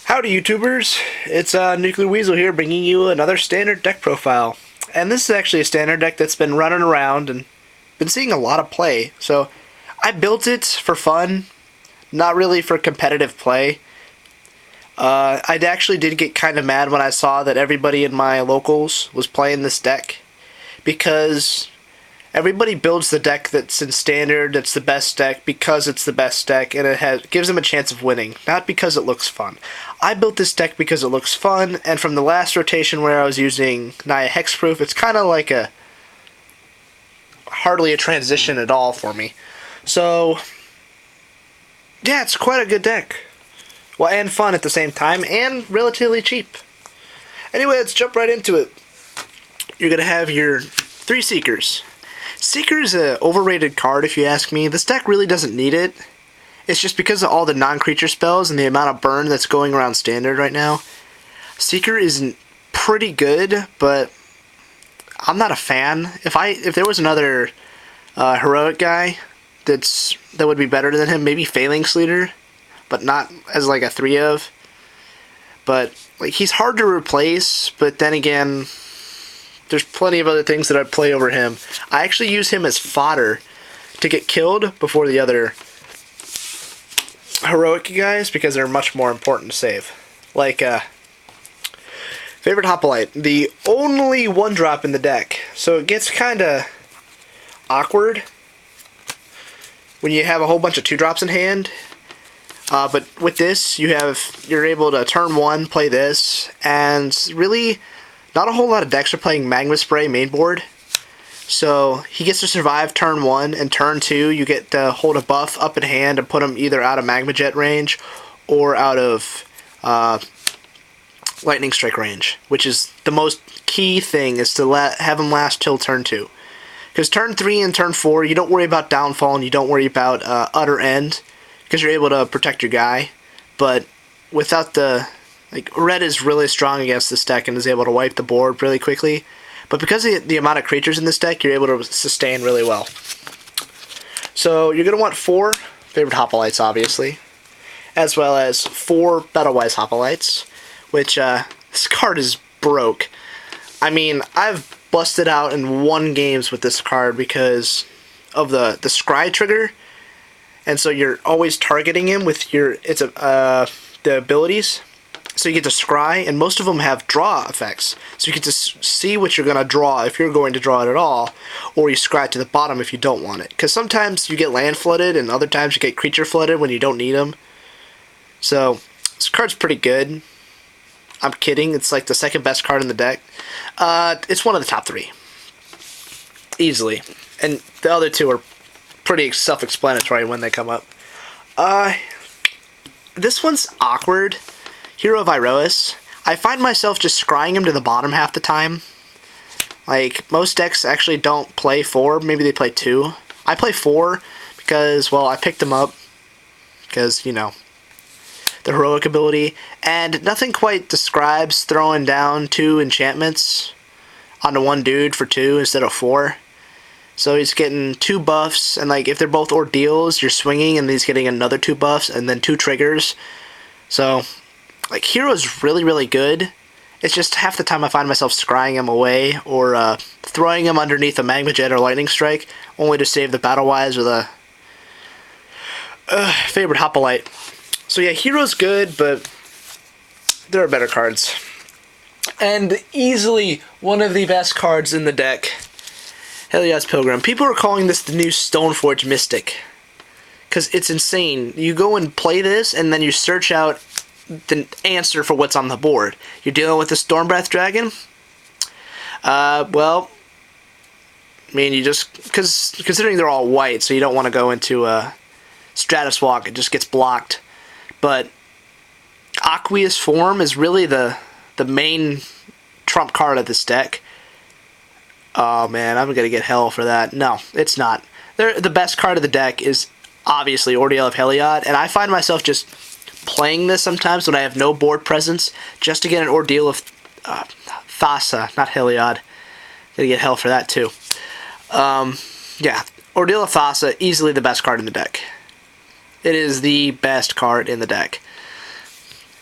Howdy YouTubers, it's Nuclear Weasel here bringing you another standard deck profile. And this is actually a standard deck that's been running around and been seeing a lot of play. So I built it for fun, not really for competitive play. I actually did get kind of mad when I saw that everybody in my locals was playing this deck, because everybody builds the deck that's in standard, that's the best deck, because it's the best deck, and it gives them a chance of winning, not because it looks fun. I built this deck because it looks fun, and from the last rotation where I was using Naya Hexproof, it's kind of like hardly a transition at all for me. So, yeah, it's quite a good deck. Well, and fun at the same time, and relatively cheap. Anyway, let's jump right into it. You're going to have your 3 Seekers. Seeker is an overrated card if you ask me. This deck really doesn't need it. It's just because of all the non-creature spells and the amount of burn that's going around standard right now. Seeker is pretty good, but I'm not a fan. If there was another heroic guy that would be better than him, maybe Phalanx Leader, but not as like a 3 of. But like, he's hard to replace, but then again, there's plenty of other things that I'd play over him. I actually use him as fodder to get killed before the other heroic guys, because they're much more important to save. Like, Favorite Hoplite, the only 1-drop in the deck. So it gets kind of awkward when you have a whole bunch of 2-drops in hand. But with this, you're able to turn 1, play this, and really not a whole lot of decks are playing Magma Spray mainboard. So he gets to survive turn 1, and turn 2 you get to hold a buff up in hand and put him either out of Magma Jet range or out of Lightning Strike range, which is the most key thing, is to have him last till turn 2. Because turn 3 and turn 4, you don't worry about downfall and you don't worry about utter end, because you're able to protect your guy. But without red is really strong against this deck and is able to wipe the board really quickly. But because of the amount of creatures in this deck, you're able to sustain really well. So you're going to want 4 Favorite Hoplites, obviously, as well as 4 Battle-Wise Hoplites, which this card is broke. I mean, I've busted out and won games with this card because of the Scry trigger. And so you're always targeting him with the abilities. So you get to scry, and most of them have draw effects. So you get to see what you're going to draw if you're going to draw it at all, or you scry to the bottom if you don't want it. Because sometimes you get land flooded, and other times you get creature flooded when you don't need them. So this card's pretty good. I'm kidding. It's like the second best card in the deck. It's one of the top 3. Easily. And the other 2 are pretty self-explanatory when they come up. This one's awkward. Hero of Iroas. I find myself just scrying him to the bottom half the time. Like, most decks actually don't play 4, maybe they play 2. I play 4 because, well, I picked him up because, you know, the heroic ability, and nothing quite describes throwing down 2 enchantments onto one dude for 2 instead of 4. So he's getting 2 buffs, and like if they're both ordeals, you're swinging, and he's getting another 2 buffs, and then 2 triggers. So, like, Hero's really, really good. It's just half the time I find myself scrying him away, or throwing him underneath a Magma Jet or Lightning Strike, only to save the Battle-Wise or the Favorite Hoplite. So yeah, Hero's good, but there are better cards. And easily one of the best cards in the deck, Heliod's Pilgrim. People are calling this the new Stoneforge Mystic, because it's insane. You go and play this, and then you search out the answer for what's on the board. You're dealing with the Stormbreath Dragon? Well, I mean, you just, considering they're all white, so you don't want to go into Stratus Walk, it just gets blocked. But Aqueous Form is really the main trump card of this deck. Oh man, I'm gonna get hell for that. No, it's not. The best card of the deck is obviously Ordeal of Heliod, and I find myself just playing this sometimes when I have no board presence, just to get an Ordeal of Thassa, not Heliod. Gonna get hell for that too. Yeah, Ordeal of Thassa, easily the best card in the deck. It is the best card in the deck.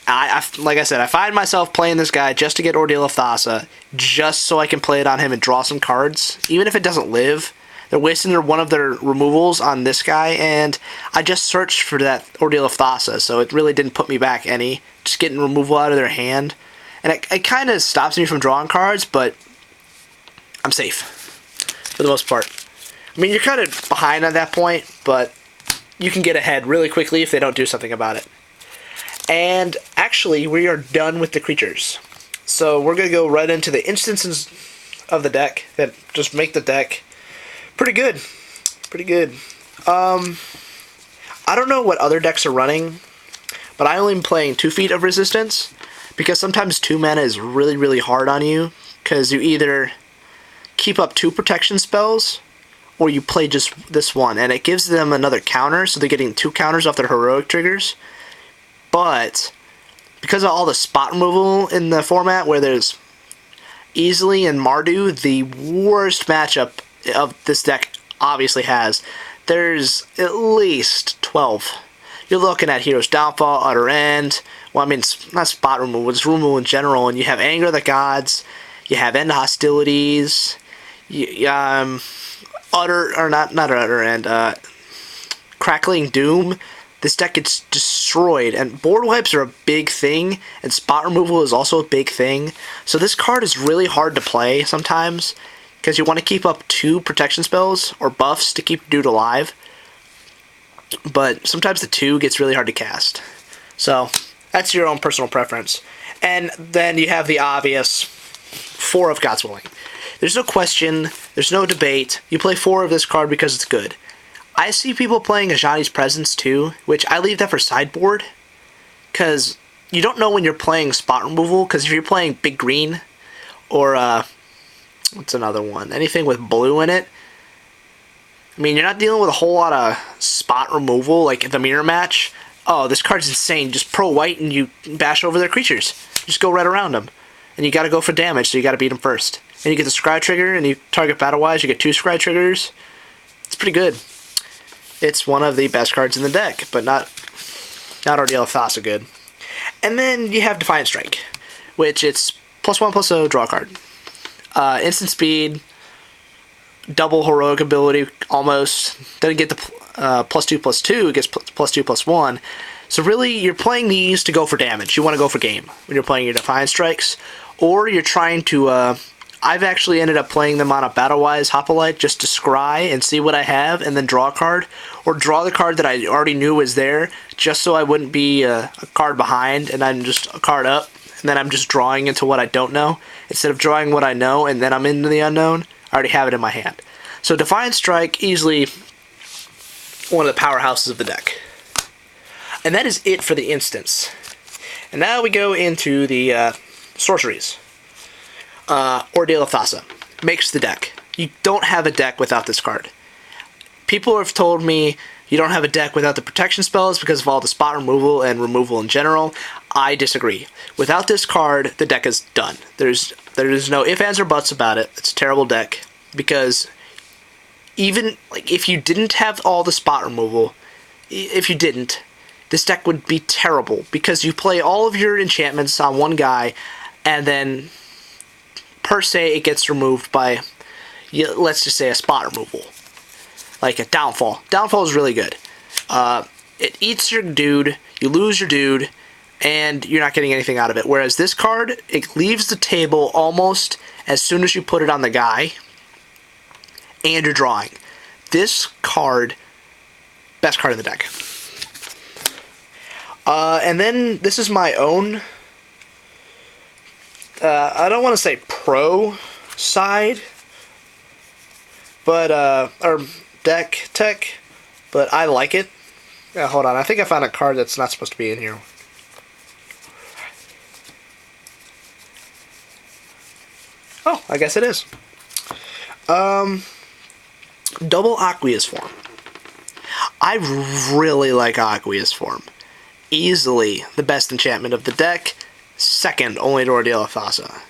like I said, I find myself playing this guy just to get Ordeal of Thassa, just so I can play it on him and draw some cards. Even if it doesn't live, they're wasting one of their removals on this guy, and I just searched for that Ordeal of Thassa, so it really didn't put me back any. Just getting removal out of their hand. And it kind of stops me from drawing cards, but I'm safe for the most part. I mean, you're kind of behind at that point, but you can get ahead really quickly if they don't do something about it. And actually, we are done with the creatures. So we're going to go right into the instances of the deck that just make the deck pretty good. Pretty good. I don't know what other decks are running, but I only am playing 2 feet of resistance, because sometimes 2 mana is really, really hard on you, because you either keep up 2 protection spells, or you play just this one, and it gives them another counter, so they're getting 2 counters off their heroic triggers. But because of all the spot removal in the format, where there's Easily and Mardu, the worst matchup of this deck obviously has, there's at least 12. You're looking at Hero's Downfall, Utter End. Well, I mean, it's not spot removal, it's removal in general. And you have Anger of the Gods, you have End Hostilities, Utter End, Crackling Doom. This deck gets destroyed, and board wipes are a big thing, and spot removal is also a big thing. So this card is really hard to play sometimes, because you want to keep up 2 protection spells or buffs to keep your dude alive. But sometimes the 2 gets really hard to cast. So that's your own personal preference. And then you have the obvious 4 of God's Willing. There's no question, there's no debate. You play 4 of this card because it's good. I see people playing Ajani's Presence too, which I leave that for sideboard, because you don't know when you're playing spot removal, because if you're playing Big Green, or what's another one? Anything with blue in it, I mean, you're not dealing with a whole lot of spot removal, like the mirror match. Oh, this card's insane. Just pro white and you bash over their creatures. Just go right around them. And you gotta go for damage, so you gotta beat them first. And you get the Scry trigger, and you target battle-wise, you get 2 Scry triggers. It's pretty good. It's one of the best cards in the deck, but not Ordeal of Thassa good. And then you have Defiant Strike, which it's +1/+0, draw a card. Instant speed, double heroic ability, almost. Doesn't get the +2/+2, it gets +2/+1. So really, you're playing these to go for damage. You want to go for game when you're playing your Defiant Strikes. Or you're trying to... I've actually ended up playing them on a Battle-Wise Hoplite just to scry and see what I have and then draw a card. Or draw the card that I already knew was there, just so I wouldn't be a card behind and I'm just a card up. And then I'm just drawing into what I don't know. Instead of drawing what I know and then I'm into the unknown, I already have it in my hand. So Defiant Strike, easily one of the powerhouses of the deck. And that is it for the instance. And now we go into the sorceries. Ordeal of Thassa makes the deck. You don't have a deck without this card. People have told me you don't have a deck without the protection spells because of all the spot removal and removal in general. I disagree. Without this card, the deck is done. There's no ifs, ands, or buts about it. It's a terrible deck, because even like if you didn't have all the spot removal, if you didn't, this deck would be terrible, because you play all of your enchantments on one guy, and then per se it gets removed by, let's just say, a spot removal. Like a Downfall. Downfall is really good. It eats your dude, you lose your dude, and you're not getting anything out of it. Whereas this card, it leaves the table almost as soon as you put it on the guy, and you're drawing. This card, best card in the deck. And then this is my own, I don't want to say pro side, but, or deck tech, but I like it. Yeah, hold on, I think I found a card that's not supposed to be in here. Oh, I guess it is. Double Aqueous Form. I really like Aqueous Form. Easily the best enchantment of the deck, second only to Ordeal of Thassa.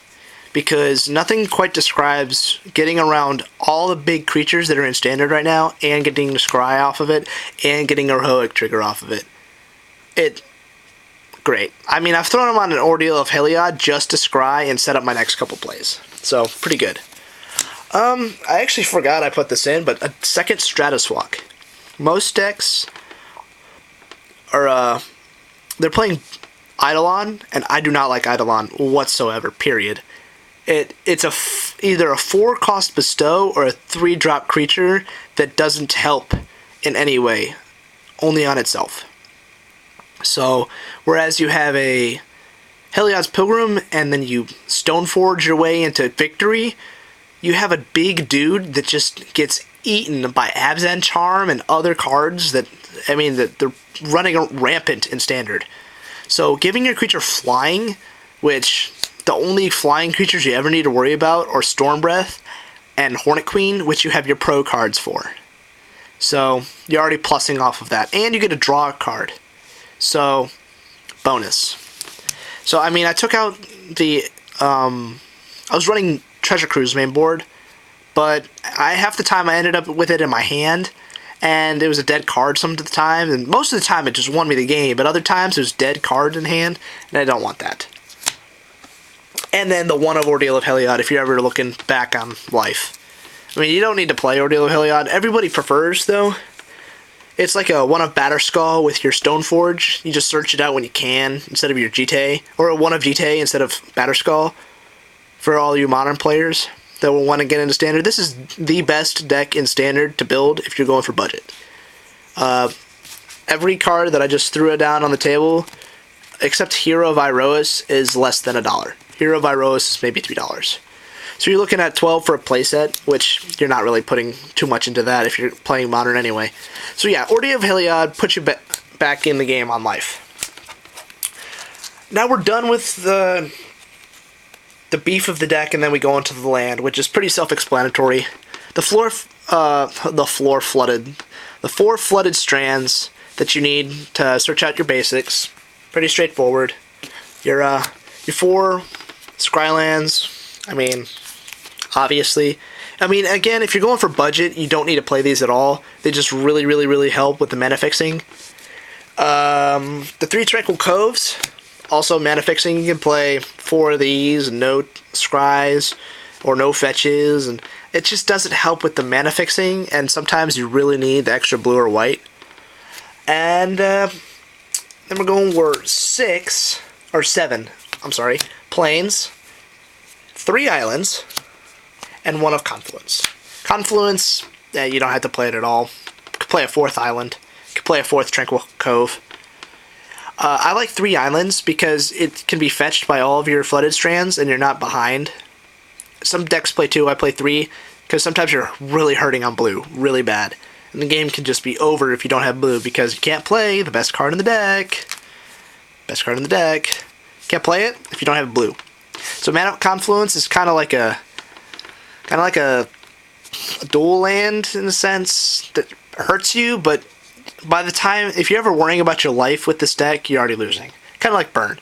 Because nothing quite describes getting around all the big creatures that are in Standard right now, and getting the Scry off of it, and getting a Heroic trigger off of it. great. I mean, I've thrown them on an Ordeal of Heliod just to scry and set up my next couple plays. So, pretty good. I actually forgot I put this in, but a second Stratuswalk. Most decks are, they're playing Eidolon, and I do not like Eidolon whatsoever, period. It's either a 4-cost bestow or a 3-drop creature that doesn't help in any way, only on itself. So, whereas you have a Heliod's Pilgrim and then you Stoneforge your way into victory, you have a big dude that just gets eaten by Abzan Charm and other cards that they're running rampant in Standard. So giving your creature flying, which the only flying creatures you ever need to worry about are Storm Breath and Hornet Queen, which you have your pro cards for. So you're already plussing off of that. And you get to draw a card. So, bonus. So, I mean, I took out the, I was running Treasure Cruise main board, but half the time I ended up with it in my hand, and it was a dead card some of the time, and most of the time it just won me the game, but other times it was dead card in hand, and I don't want that. And then the one of Ordeal of Heliod, if you're ever looking back on life. I mean, you don't need to play Ordeal of Heliod. Everybody prefers, though. It's like a one of Batterskull with your Stoneforge. You just search it out when you can, instead of your Jite, or a one of Jite instead of Batterskull. For all you modern players that will want to get into Standard, this is the best deck in Standard to build if you're going for budget. Every card that I just threw it down on the table, except Hero of Iroas, is less than $1. Hero of Iroas is maybe $3. So you're looking at 12 for a playset, which you're not really putting too much into that if you're playing Modern anyway. So yeah, Ordeal of Heliod puts you back in the game on life. Now we're done with the beef of the deck, and then we go into the land, which is pretty self-explanatory. The four flooded strands that you need to search out your basics. Pretty straightforward. Your 4 Scrylands, I mean, obviously. I mean, again, if you're going for budget, you don't need to play these at all. They just really, really, really help with the mana fixing. The 3 Tranquil Coves, also mana fixing. You can play 4 of these and no scries or no fetches, and it just doesn't help with the mana fixing, and sometimes you really need the extra blue or white. And then we're going for 7 plains, 3 islands, and 1 of Confluence. Confluence, you don't have to play it at all. You could play a 4th island. You could play a 4th Tranquil Cove. I like 3 islands because it can be fetched by all of your flooded strands and you're not behind. Some decks play 2, I play 3, because sometimes you're really hurting on blue, really bad. And the game can just be over if you don't have blue, because you can't play the best card in the deck. Best card in the deck. Can't play it if you don't have blue. So Mana Confluence is kind of like a dual land in a sense that hurts you, but by the time, if you're ever worrying about your life with this deck, you're already losing. Kind of like Burn.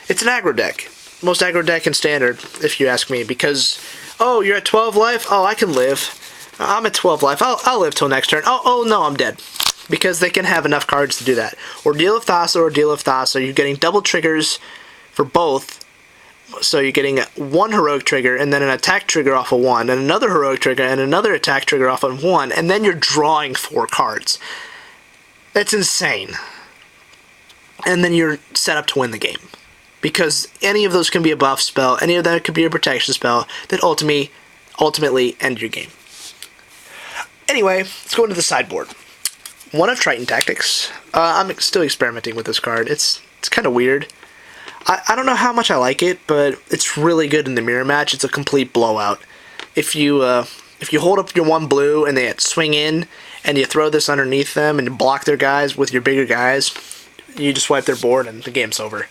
It's an aggro deck. Most aggro deck in Standard, if you ask me, because, oh, you're at 12 life? Oh, I can live. I'm at 12 life. I'll live till next turn. Oh, no, I'm dead. Because they can have enough cards to do that. Ordeal of Thassa, Ordeal of Thassa, you're getting double triggers for both. So you're getting 1 heroic trigger, and then an attack trigger off of 1, and another heroic trigger, and another attack trigger off of 1, and then you're drawing 4 cards. That's insane. And then you're set up to win the game. Because any of those can be a buff spell, any of them could be a protection spell that ultimately end your game. Anyway, let's go into the sideboard. 1 of Triton Tactics. I'm still experimenting with this card. It's kind of weird. I don't know how much I like it, but it's really good in the mirror match. It's a complete blowout. If you hold up your 1 blue and they swing in, and you throw this underneath them and you block their guys with your bigger guys, you just wipe their board and the game's over.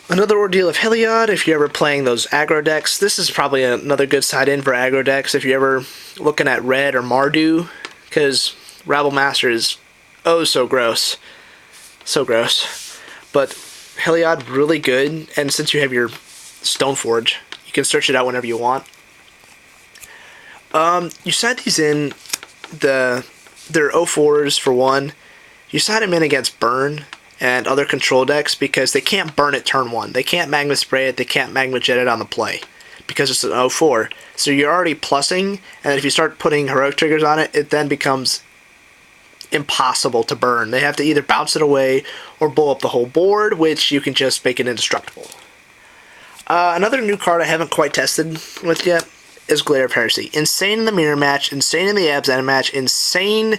Another Ordeal of Heliod, if you're ever playing those aggro decks. This is probably another good side in for aggro decks if you're ever looking at Red or Mardu, because Rabble Master is oh so gross. So gross. But Heliod, really good, and since you have your Stoneforge, you can search it out whenever you want. You side these in, they're 04s for 1. You side them in against Burn, and other control decks because they can't burn it turn 1. They can't Magma Spray it, they can't Magma Jet it on the play because it's an 0-4. So you're already plussing, and if you start putting heroic triggers on it, it then becomes impossible to burn. They have to either bounce it away or blow up the whole board, which you can just make it indestructible. Another new card I haven't quite tested with yet is Glare of Heresy. Insane in the mirror match, insane in the Abzan match, insane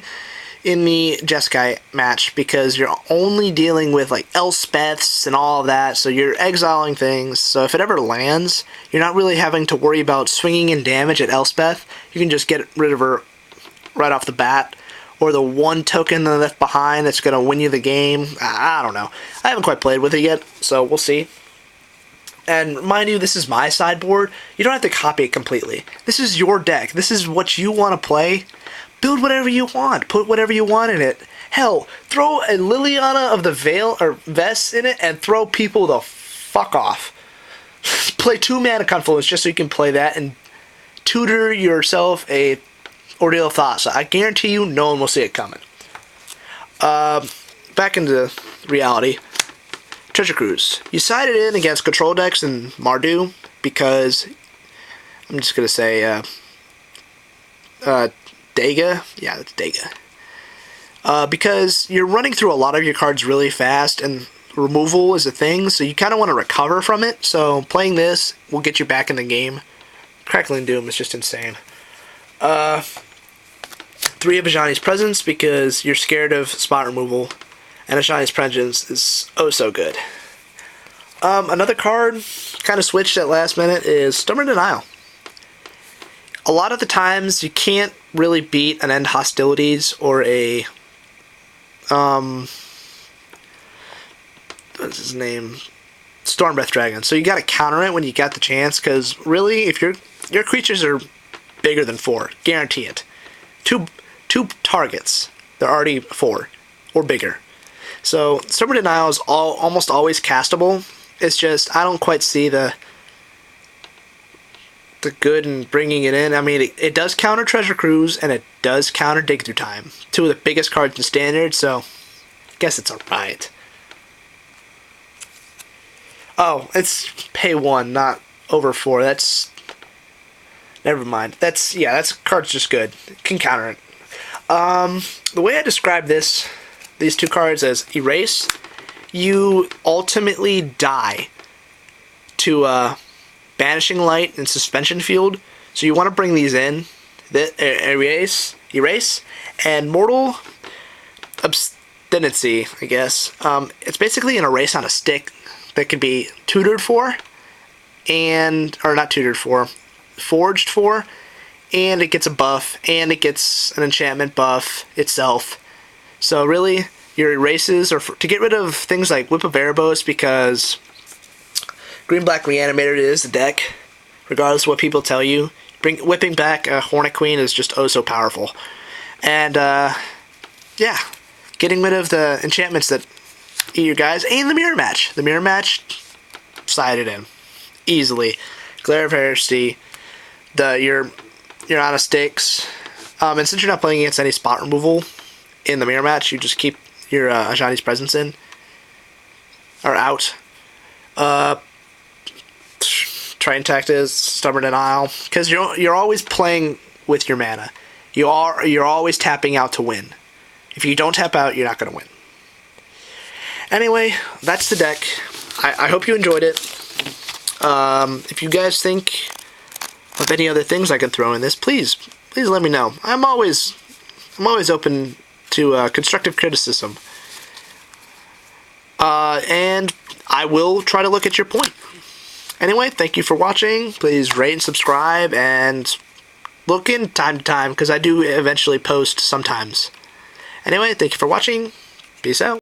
in the Jeskai match, because you're only dealing with like Elspeths and all of that, so you're exiling things. So if it ever lands, you're not really having to worry about swinging in damage at Elspeth. You can just get rid of her right off the bat, or the one token that's left behind that's going to win you the game. I don't know. I haven't quite played with it yet, so we'll see. And mind you, this is my sideboard. You don't have to copy it completely. This is your deck. This is what you want to play. Build whatever you want. Put whatever you want in it. Hell, throw a Liliana of the Veil or Vest in it and throw people the fuck off. Play 2 Mana Confluence just so you can play that and tutor yourself a Ordeal of Thought. So I guarantee you no one will see it coming. Back into reality. Treasure Cruise. You sided in against control decks in Mardu because I'm just gonna say Dega. Yeah, that's Dega. Because you're running through a lot of your cards really fast, and removal is a thing, so you kind of want to recover from it. So playing this will get you back in the game. Crackling Doom is just insane. 3 of Ajani's Presence because you're scared of spot removal. And Ajani's Presence is oh so good. Another card kind of switched at last minute is Stubborn Denial. A lot of the times you can't really beat an End Hostilities or a what's his name? Stormbreath Dragon. So you gotta counter it when you got the chance, because really if your creatures are bigger than 4, guarantee it. Two targets, they're already 4 or bigger. So Stubborn Denial is almost always castable. It's just I don't quite see the good in bringing it in. I mean, it does counter Treasure Cruise and it does counter Dig Through Time, 2 of the biggest cards in Standard. So I guess it's alright. Oh, it's pay 1, not over 4. That's never mind. That card's just good. Can counter it. The way I describe these 2 cards as Erase, you ultimately die to Banishing Light and Suspension Field, so you want to bring these in. Erase, and Mortal Obstinacy, I guess. It's basically an erase on a stick that can be tutored for, or not tutored for, forged for, and it gets a buff, and it gets an enchantment buff itself. So really, your erases are to get rid of things like Whip of Erebos, because Green-Black Reanimator is the deck, regardless of what people tell you. Whipping back a Hornet Queen is just oh so powerful. And, yeah, getting rid of the enchantments that eat your guys, and the Mirror Match. The Mirror Match, sided in. Easily. Glare of Heresy, you're out of stakes. And since you're not playing against any spot removal in the Mirror Match, you just keep your Ajani's Presence in. Or out. Train Tactics, Stubborn Denial, because you're always playing with your mana. You're always tapping out to win. If you don't tap out, you're not going to win. Anyway, that's the deck. I hope you enjoyed it. If you guys think of any other things I can throw in this, please let me know. I'm always open to constructive criticism. And I will try to look at your point. Anyway, thank you for watching. Please rate and subscribe, and look in time to time, because I do eventually post sometimes. Anyway, thank you for watching. Peace out.